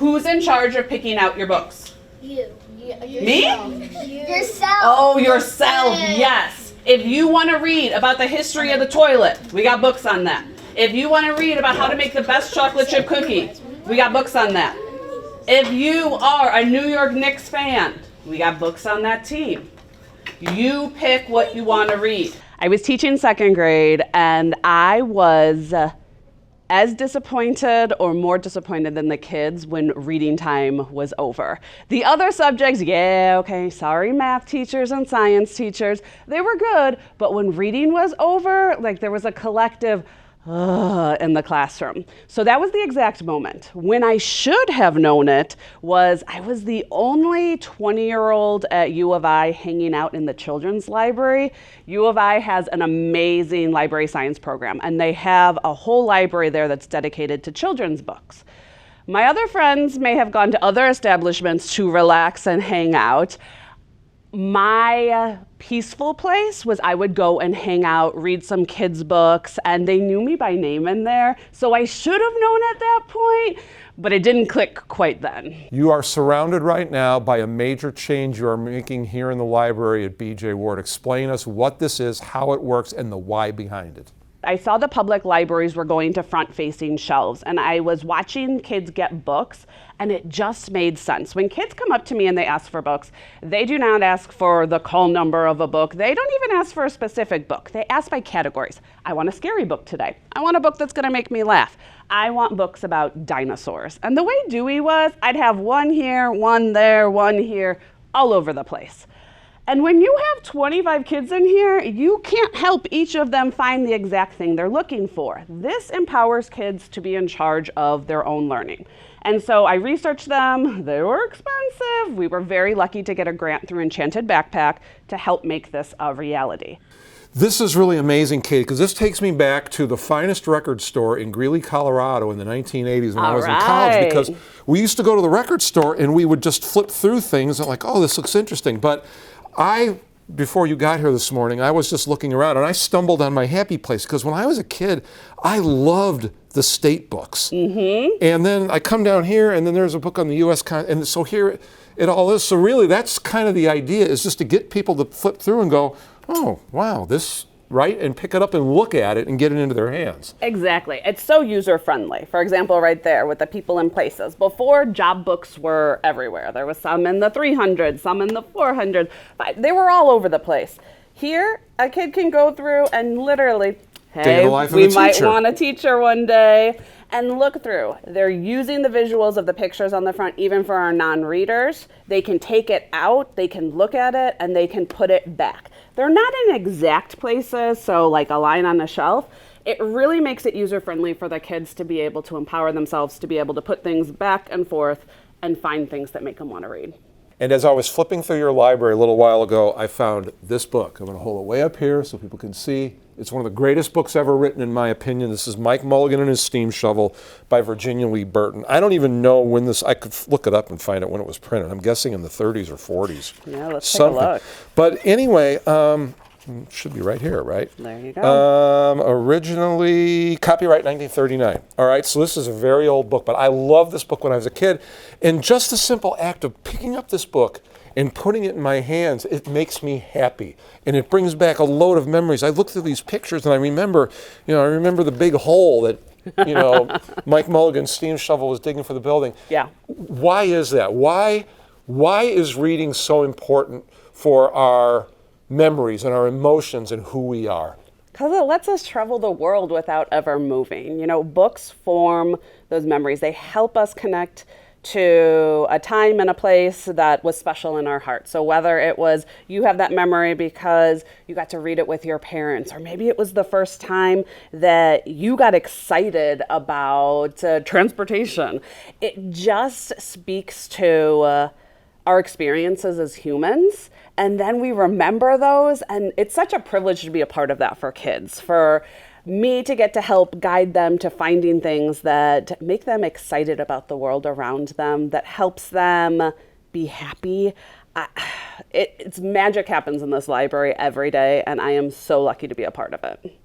Who's in charge of picking out your books? You. Me? Yourself. Oh, yourself, yes. If you want to read about the history of the toilet, we got books on that. If you want to read about how to make the best chocolate chip cookie, we got books on that. If you are a New York Knicks fan, we got books on that team. You pick what you want to read. I was teaching second grade, and I was as disappointed or more disappointed than the kids when reading time was over. The other subjects, yeah, okay, sorry math teachers and science teachers, they were good, but when reading was over, like there was a collective in the classroom. So that was the exact moment. When I should have known it was I was the only 20-year-old at U of I hanging out in the children's library. U of I has an amazing library science program, and they have a whole library there that's dedicated to children's books. My other friends may have gone to other establishments to relax and hang out. My peaceful place was I would go and hang out, read some kids' books, and they knew me by name in there. So I should have known at that point, but it didn't click quite then. You are surrounded right now by a major change you are making here in the library at B.J. Ward. Explain us what this is, how it works, and the why behind it. I saw the public libraries were going to front-facing shelves, and I was watching kids get books, and it just made sense. When kids come up to me and they ask for books, they do not ask for the call number of a book. They don't even ask for a specific book. They ask by categories. I want a scary book today. I want a book that's gonna make me laugh. I want books about dinosaurs. And the way Dewey was, I'd have one here, one there, one here, all over the place. And when you have 25 kids in here, you can't help each of them find the exact thing they're looking for. This empowers kids to be in charge of their own learning. And so I researched them. They were expensive. We were very lucky to get a grant through Enchanted Backpack to help make this a reality. This is really amazing, Kate, because this takes me back to the finest record store in Greeley, Colorado in the 1980s when I was in college, because we used to go to the record store and we would just flip through things and like, oh, this looks interesting. But before you got here this morning, I was just looking around and I stumbled on my happy place because when I was a kid, I loved the state books. Mm-hmm. And then I come down here and then there's a book on the U.S. and so here it all is. So really that's kind of the idea, is just to get people to flip through and go, oh, wow, this, right? And pick it up and look at it and get it into their hands. Exactly. It's so user-friendly. For example, right there with the people and places. Before, job books were everywhere. There was some in the 300s, some in the 400s. They were all over the place. Here, a kid can go through and literally, hey, we might want a teacher one day, and look through. They're using the visuals of the pictures on the front, even for our non-readers. They can take it out, they can look at it, and they can put it back. They're not in exact places, so like a line on a shelf. It really makes it user-friendly for the kids to be able to empower themselves, to be able to put things back and forth and find things that make them want to read. And as I was flipping through your library a little while ago, I found this book. I'm going to hold it way up here so people can see. It's one of the greatest books ever written, in my opinion. This is Mike Mulligan and His Steam Shovel by Virginia Lee Burton. I don't even know when this, I could look it up and find out when it was printed. I'm guessing in the 30s or 40s. Yeah, let's take a look. But anyway, should be right here, right? There you go. Originally, copyright 1939. All right, so this is a very old book, but I loved this book when I was a kid. And just the simple act of picking up this book and putting it in my hands, it makes me happy. And it brings back a load of memories. I look through these pictures and I remember the big hole that, Mike Mulligan's steam shovel was digging for the building. Yeah. Why is that? Why is reading so important for our memories and our emotions and who we are? Because it lets us travel the world without ever moving. Books form those memories. They help us connect to a time and a place that was special in our heart. So whether it was you have that memory because you got to read it with your parents, or maybe it was the first time that you got excited about transportation. It just speaks to our experiences as humans, and then we remember those, and it's such a privilege to be a part of that for kids, for me to get to help guide them to finding things that make them excited about the world around them, that helps them be happy. It's magic happens in this library every day, and I am so lucky to be a part of it.